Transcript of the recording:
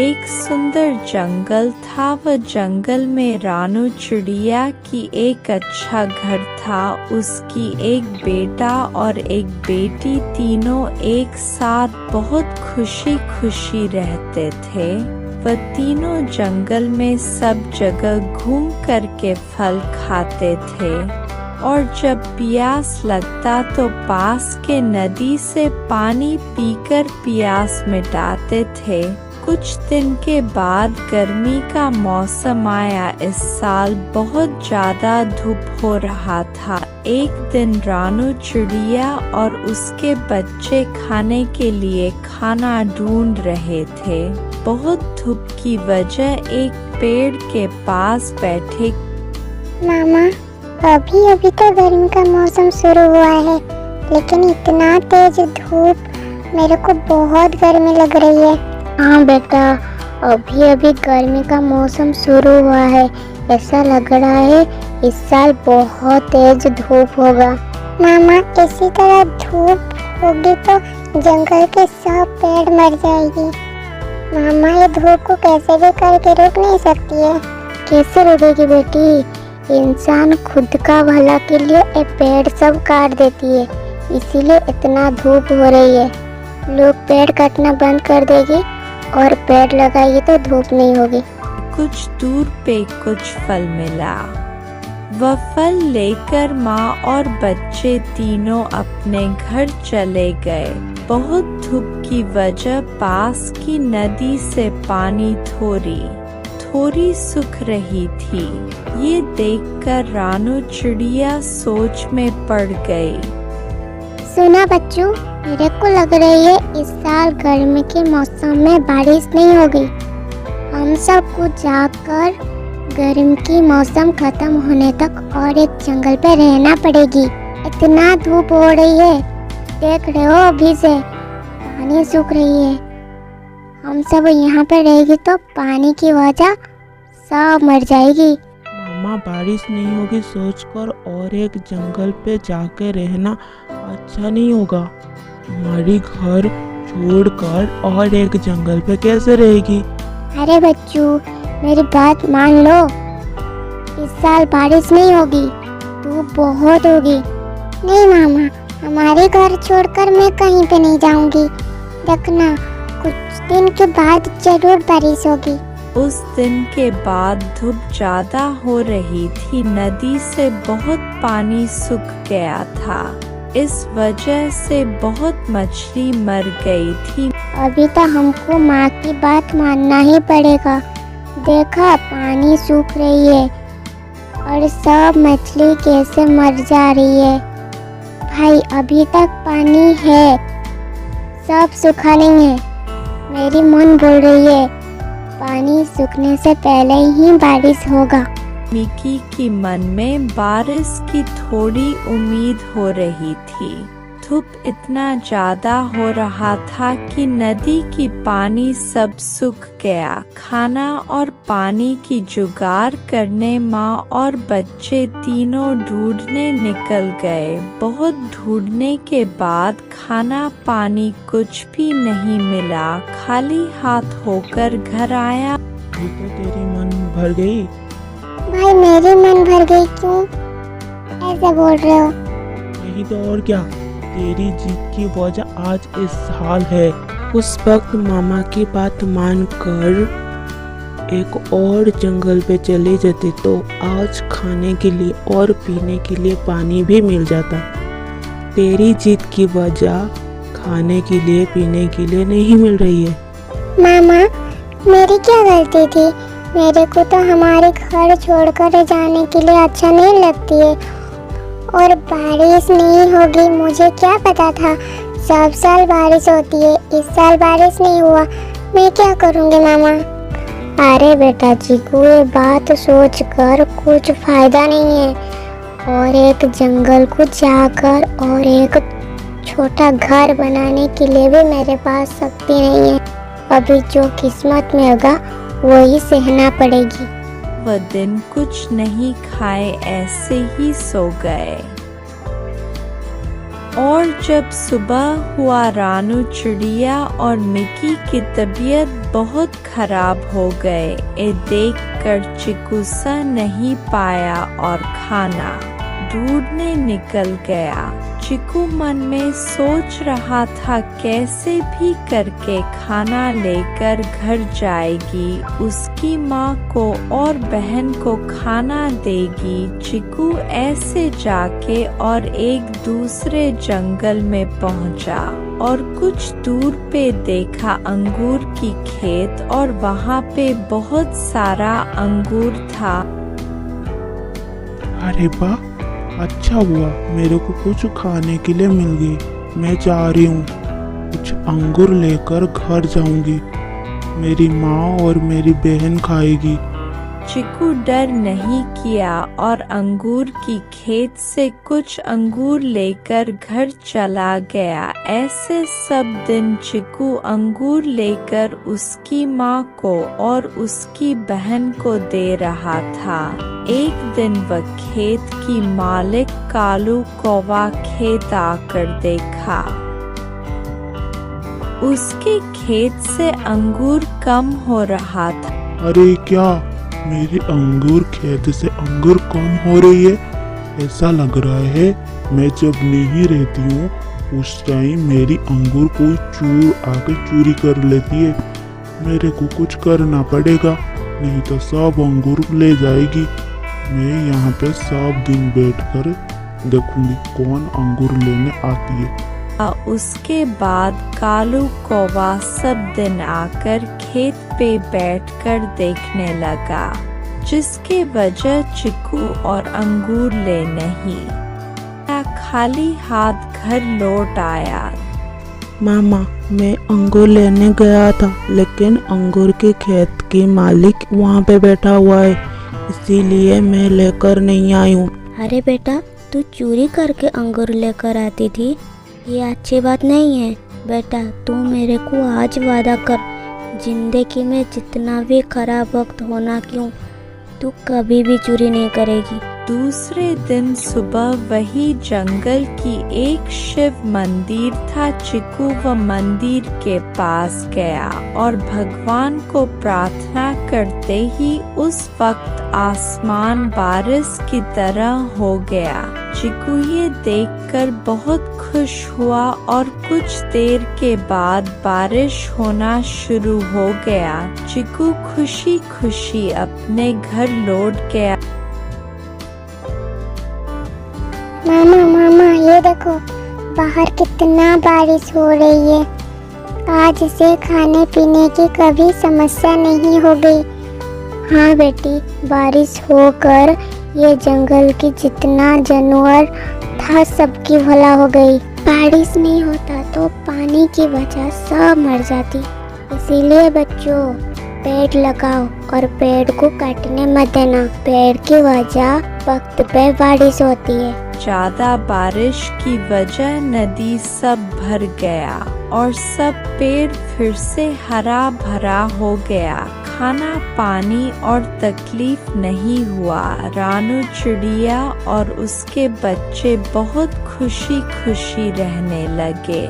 एक सुंदर जंगल था। वह जंगल में रानू चिड़िया की एक अच्छा घर था। उसकी एक बेटा और एक बेटी, तीनों एक साथ बहुत खुशी खुशी रहते थे। वह तीनों जंगल में सब जगह घूम कर के फल खाते थे और जब प्यास लगता तो पास के नदी से पानी पीकर प्यास मिटाते थे। कुछ दिन के बाद गर्मी का मौसम आया। इस साल बहुत ज्यादा धूप हो रहा था। एक दिन रानू चिड़िया और उसके बच्चे खाने के लिए खाना ढूंढ रहे थे। बहुत धूप की वजह एक पेड़ के पास बैठे। मामा, अभी अभी तो गर्मी का मौसम शुरू हुआ है, लेकिन इतना तेज धूप, मेरे को बहुत गर्मी लग रही है। हाँ बेटा, अभी अभी गर्मी का मौसम शुरू हुआ है। ऐसा लग रहा है इस साल बहुत तेज धूप होगा। मामा, इसी तरह धूप होगी तो जंगल के सब पेड़ मर जाएगी। मामा, ये धूप को कैसे भी करके रोक नहीं सकती है। कैसे रोकेगी बेटी? इंसान खुद का भला के लिए ये पेड़ सब काट देती है, इसीलिए इतना धूप हो रही है। लोग पेड़ काटना बंद कर देगी और पेड़ लगाएगी तो धूप नहीं होगी। कुछ दूर पे कुछ फल मिला। वह फल लेकर माँ और बच्चे तीनों अपने घर चले गए। बहुत धूप की वजह पास की नदी से पानी थोड़ी सूख रही थी। ये देखकर रानू चिड़िया सोच में पड़ गई। सुना बच्चों, मेरे को लग रही है इस साल गर्मी के मौसम में बारिश नहीं होगी। हम सबको जाकर गर्मी की मौसम खत्म होने तक और एक जंगल पे रहना पड़ेगी। इतना धूप हो रही है, देख रहे हो अभी से पानी सूख रही है। हम सब यहाँ पे रहेगी तो पानी की वजह सब मर जाएगी। मामा, बारिश नहीं होगी सोचकर और एक जंगल पे जाके रहना अच्छा नहीं होगा। हमारी घर छोड़कर और एक जंगल पे कैसे रहेगी? अरे बच्चों, मेरी बात मान लो। इस साल बारिश नहीं होगी, धूप बहुत होगी। नहीं मामा, हमारे घर छोड़कर मैं कहीं पे नहीं जाऊंगी। देखना, कुछ दिन के बाद जरूर बारिश होगी। उस दिन के बाद धूप ज्यादा हो रही थी। नदी से बहुत पानी सूख गया था। इस वजह से बहुत मछली मर गई थी। अभी तो हमको माँ की बात मानना ही पड़ेगा। देखा, पानी सूख रही है और सब मछली कैसे मर जा रही है। भाई, अभी तक पानी है, सब सूखा नहीं है। मेरी मन बोल रही है पानी सूखने से पहले ही बारिश होगा। मिकी की मन में बारिश की थोड़ी उम्मीद हो रही थी। धूप इतना ज्यादा हो रहा था कि नदी की पानी सब सूख गया। खाना और पानी की जुगाड़ करने माँ और बच्चे तीनों ढूंढने निकल गए। बहुत ढूंढने के बाद खाना पानी कुछ भी नहीं मिला। खाली हाथ होकर घर आया। ये तो तेरी मन भर गई। भाई, मेरी मन भर गई। क्यों ऐसे बोल रहे हो? यही तो, और क्या, तेरी जीत की वजह आज इस साल है। उस वक्त मामा की बात मानकर एक और जंगल पे चले जाते तो आज खाने के लिए और पीने के लिए पानी भी मिल जाता। तेरी जीत की वजह खाने के लिए पीने के लिए नहीं मिल रही है। मामा, मेरी क्या गलती थी? मेरे को तो हमारे घर छोड़कर जाने के लिए अच्छा नहीं लगती है। और बारिश नहीं होगी, मुझे क्या पता था। सब साल बारिश होती है, इस साल बारिश नहीं हुआ। मैं क्या करूँगी मामा? अरे बेटा चीकू, ये बात सोच कर कुछ फायदा नहीं है। और एक जंगल को जाकर और एक छोटा घर बनाने के लिए भी मेरे पास शक्ति नहीं है। अभी जो किस्मत में होगा वही सहना पड़ेगी। वह दिन कुछ नहीं खाए ऐसे ही सो गए। और जब सुबह हुआ रानू चिड़िया और मिकी की तबीयत बहुत खराब हो गए। ये देखकर चिकू सह नहीं पाया और खाना ढूंढने निकल गया। चिकू मन में सोच रहा था कैसे भी करके खाना लेकर घर जाएगी, उसकी माँ को और बहन को खाना देगी। चिकू ऐसे जाके और एक दूसरे जंगल में पहुंचा और कुछ दूर पे देखा अंगूर की खेत और वहाँ पे बहुत सारा अंगूर था। अरे वाह, अच्छा हुआ मेरे को कुछ खाने के लिए मिल गई। मैं जा रही हूँ, कुछ अंगूर लेकर घर जाऊंगी, मेरी माँ और मेरी बहन खाएगी। चिकू डर नहीं किया और अंगूर की खेत से कुछ अंगूर लेकर घर चला गया। ऐसे सब दिन चिकू अंगूर लेकर उसकी माँ को और उसकी बहन को दे रहा था। एक दिन वह खेत की मालिक कालू कौवा खेत आकर देखा। उसके खेत से अंगूर कम हो रहा था। अरे क्या, मेरी अंगूर खेत से अंगूर कम हो रही है? ऐसा लग रहा है मैं जब नहीं रहती हूँ उस टाइम मेरी अंगूर कोई चोर आकर चोरी कर लेती है। मेरे को कुछ करना पड़ेगा, नहीं तो सब अंगूर ले जाएगी। मैं यहाँ पे सब दिन बैठकर देखूंगी कौन अंगूर लेने आती है। उसके बाद कालू कौवा सब दिन आकर खेत पे बैठकर देखने लगा, जिसके वजह चिकू और अंगूर ले नहीं खाली हाथ घर लौट आया। मामा, मैं अंगूर लेने गया था लेकिन अंगूर के खेत के मालिक वहाँ पे बैठा हुआ है, इसीलिए मैं लेकर नहीं आई हूँ। अरे बेटा, तू चोरी करके अंगूर लेकर आती थी, ये अच्छी बात नहीं है। बेटा, तू मेरे को आज वादा कर, जिंदगी में जितना भी खराब वक्त होना क्यों, तू कभी भी चोरी नहीं करेगी। दूसरे दिन सुबह वही जंगल की एक शिव मंदिर था। चिकू वह मंदिर के पास गया और भगवान को प्रार्थना करते ही उस वक्त आसमान बारिश की तरह हो गया। चिकू ये देखकर बहुत खुश हुआ और कुछ देर के बाद बारिश होना शुरू हो गया। चिकू खुशी खुशी अपने घर लौट गया। मामा, ये देखो बाहर कितना बारिश हो रही है। आज से खाने पीने की कभी समस्या नहीं हो गई। हाँ बेटी, बारिश होकर ये जंगल की जितना जानवर था सबकी भला हो गई। बारिश नहीं होता तो पानी की वजह सब मर जाती। इसीलिए बच्चों, पेड़ लगाओ और पेड़ को काटने मत देना। पेड़ की वजह वक्त पे बारिश होती है। ज्यादा बारिश की वजह नदी सब भर गया और सब पेड़ फिर से हरा भरा हो गया। खाना पानी और तकलीफ नहीं हुआ। रानू चिड़िया और उसके बच्चे बहुत खुशी खुशी रहने लगे।